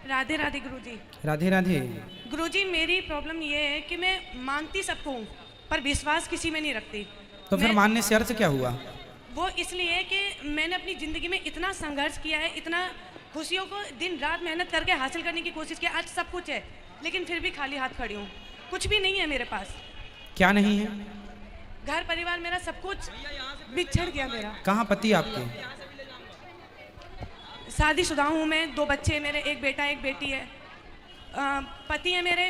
राधे राधे गुरुजी। राधे राधे। गुरुजी, मेरी प्रॉब्लम ये है कि मैं मानती सबको हूँ पर विश्वास किसी में नहीं रखती। तो फिर मानने से अर्थ क्या हुआ? वो इसलिए है कि मैंने अपनी ज़िंदगी में इतना संघर्ष किया है, इतना खुशियों को दिन रात मेहनत करके हासिल करने की कोशिश की। आज सब कुछ है लेकिन फिर भी खाली हाथ खड़ी हूँ। कुछ भी नहीं है मेरे पास। क्या नहीं है? घर परिवार मेरा सब कुछ बिछड़ गया मेरा। कहाँ पति आपके? शादीशुदा हूँ मैं, 2 बच्चे मेरे, एक बेटा एक बेटी है। पति है मेरे,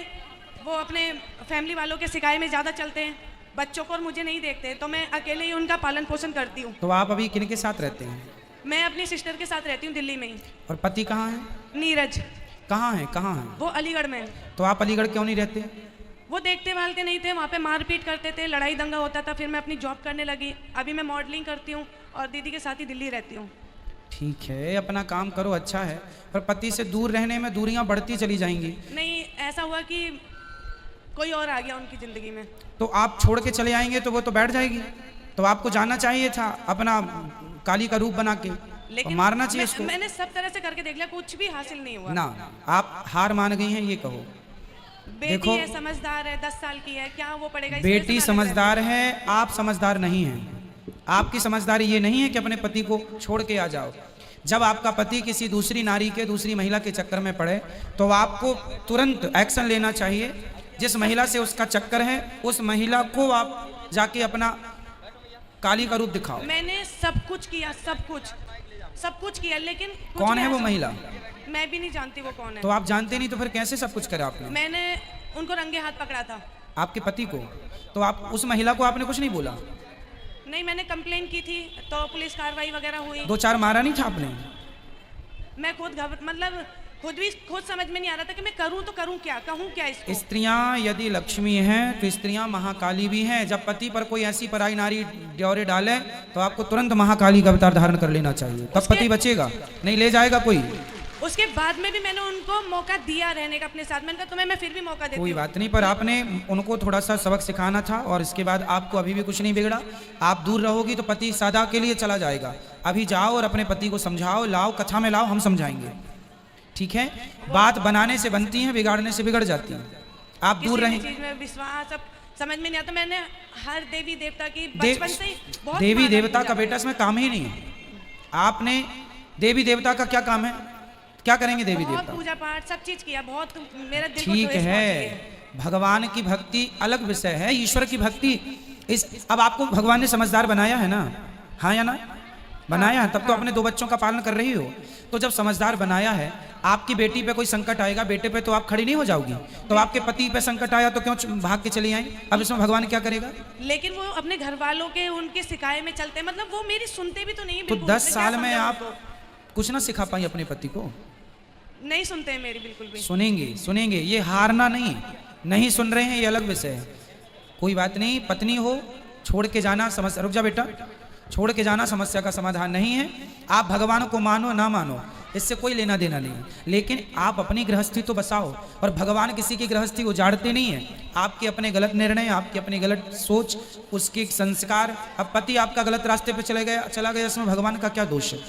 वो अपने फैमिली वालों के सिकाए में ज़्यादा चलते हैं, बच्चों को और मुझे नहीं देखते, तो मैं अकेले ही उनका पालन पोषण करती हूँ। तो आप अभी किन के साथ रहते हैं? मैं अपनी सिस्टर के साथ रहती हूँ दिल्ली में ही। और पति कहाँ है? नीरज। कहाँ है? कहाँ है? वो अलीगढ़ में। तो आप अलीगढ़ क्यों नहीं रहते? वो देखते भालते नहीं थे, वहाँ पे मारपीट करते थे, लड़ाई दंगा होता था। फिर मैं अपनी जॉब करने लगी। अभी मैं मॉडलिंग करती हूँ और दीदी के साथ ही दिल्ली रहती हूँ। ठीक है, अपना काम करो, अच्छा है, पर पति से दूर रहने में दूरियां बढ़ती चली जाएंगी। नहीं, ऐसा हुआ कि कोई और आ गया उनकी ज़िंदगी में। तो आप छोड़ के चले आएंगे तो वो तो बैठ जाएगी। तो आपको जाना चाहिए था, अपना काली का रूप बना के, लेकिन मारना चाहिए उसको। मैंने सब तरह से करके देख लिया, कुछ भी हासिल नहीं हुआ ना। आप हार मान गई हैं, ये कहो। बेटी है, समझदार है, 10 साल की है, क्या वो पड़ेगा? बेटी समझदार है, आप समझदार नहीं हैं। आपकी समझदारी ये नहीं है कि अपने पति को छोड़ के आ जाओ। जब आपका पति किसी दूसरी नारी के, दूसरी महिला के चक्कर में पड़े तो आपको तुरंत एक्शन लेना चाहिए। जिस महिला से उसका चक्कर है उस महिला को आप जाके अपना काली का रूप दिखाओ। मैंने सब कुछ किया, सब कुछ किया, लेकिन कौन है वो महिला? मैं भी नहीं जानती वो कौन है। तो आप जानते नहीं तो फिर कैसे सब कुछ करा आपने? मैंने उनको रंगे हाथ पकड़ा था। आपके पति को? तो आप उस महिला को आपने कुछ नहीं बोला? नहीं, मैंने कंप्लेन की थी तो पुलिस कार्रवाई वगैरह हुई। 2-4 मारा नहीं था आपने? मैं खुद समझ में नहीं आ रहा था कि मैं करूं तो करूं क्या, कहूं क्या इसको। स्त्रियां यदि लक्ष्मी हैं तो स्त्रियां महाकाली भी हैं। जब पति पर कोई ऐसी पराई नारी ड्योरे डाले तो आपको तुरंत महाकाली का अवतार धारण कर लेना चाहिए, तब पति बचेगा, नहीं ले जाएगा कोई। उसके बाद में भी मैंने उनको मौका दिया रहने का अपने साथ। मैंने कहा तुम्हें मैं फिर भी मौका देती हूं। कोई बात नहीं, पर आपने उनको थोड़ा सा सबक सिखाना था और इसके बाद आपको अभी भी कुछ नहीं बिगड़ा। आप दूर रहोगी तो पति सदा के लिए चला जाएगा। अभी जाओ और अपने पति को समझाओ, लाओ कथा में लाओ, हम समझाएंगे, ठीक है? बात बनाने से बनती है, बिगाड़ने से बिगड़ जाती है। आप दूर रहें। चीज में विश्वास अब समझ में नहीं आता। मैंने हर देवी देवता की बचपन से ही बहुत देवी देवता का बेटा इसमें काम ही नहीं है। आपने देवी देवता का क्या काम है? क्या करेंगे देवी देवता? पूजा पाठ सब चीज किया, बहुत मेरा दिल को ठीक ठेस है, पहुंची है। भगवान की भक्ति अलग विषय है, ईश्वर की भक्ति अब आपको भगवान ने समझदार बनाया है ना? हाँ या ना? बनाया है, तब तो अपने 2 बच्चों का पालन कर रही हो। तो जब समझदार बनाया है, आपकी बेटी पे कोई संकट आएगा, बेटे पे, तो आप खड़ी नहीं हो जाओगी। तो आपके पति पे संकट आया तो क्यों भाग के चली आई? अब इसमें भगवान क्या करेगा? लेकिन वो अपने घर वालों के, उनके सिकाए में चलते, मतलब वो मेरी सुनते भी तो नहीं। तो 10 साल में आप कुछ ना सिखा पाई अपने पति को? नहीं सुनते हैं मेरी बिल्कुल भी। सुनेंगे, ये हारना नहीं सुन रहे हैं, ये अलग विषय है। कोई बात नहीं, पत्नी हो, छोड़ के जाना समस्या, रुक जा बेटा, छोड़ के जाना समस्या का समाधान नहीं है। आप भगवान को मानो ना मानो, इससे कोई लेना देना नहीं, लेकिन आप अपनी गृहस्थी तो बसाओ। और भगवान किसी की गृहस्थी उजाड़ते नहीं है। आपके अपने गलत निर्णय, आपकी अपनी गलत सोच, उसके संस्कार, अब पति आपका गलत रास्ते पे चला गया, इसमें भगवान का क्या दोष है?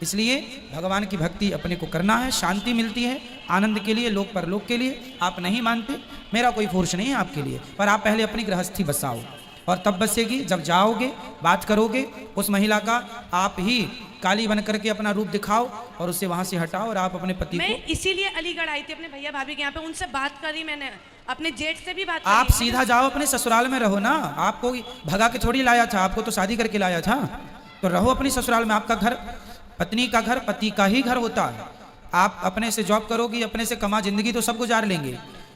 इसलिए भगवान की भक्ति अपने को करना है, शांति मिलती है, आनंद के लिए, लोक परलोक के लिए। आप नहीं मानते, मेरा कोई फोर्स नहीं है आपके लिए, पर आप पहले अपनी गृहस्थी बसाओ और तब बसेगी। जब जाओगे, बात करोगे, उस महिला का आप ही काली बन करके अपना रूप दिखाओ और उसे वहां से हटाओ और आप अपने पति मैं को। इसीलिए अलीगढ़ आई थी अपने भैया भाभी के यहाँ पे, उनसे बात करी मैंने, अपने जेठ से भी बात करी। आप सीधा जाओ, अपने ससुराल में रहो ना। आपको भगा के थोड़ी लाया था, आपको तो शादी करके लाया था। तो रहो अपनी ससुराल में। आपका घर, पत्नी का घर पति का ही घर होता है। आप अपने से जॉब करोगी, अपने से कमा, जिंदगी तो सब गुजार लेंगे।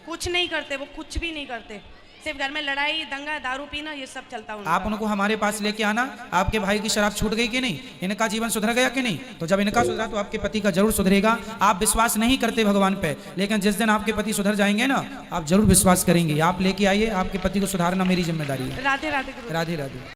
कुछ नहीं करते वो, कुछ भी नहीं करते, सिर्फ घर में लड़ाई दंगा, दारू पीना, ये सब चलता है। आप उनको हमारे पास लेके आना। आपके भाई की शराब छूट गई कि नहीं? इनका जीवन सुधर गया कि नहीं? तो जब इनका सुधरा तो आपके पति का जरूर सुधरेगा। आप विश्वास नहीं करते भगवान पे, लेकिन जिस दिन आपके पति सुधर जाएंगे ना, आप जरूर विश्वास करेंगे। आप लेके आइए, आपके पति को सुधारना मेरी जिम्मेदारी है। राधे राधे। राधे राधे।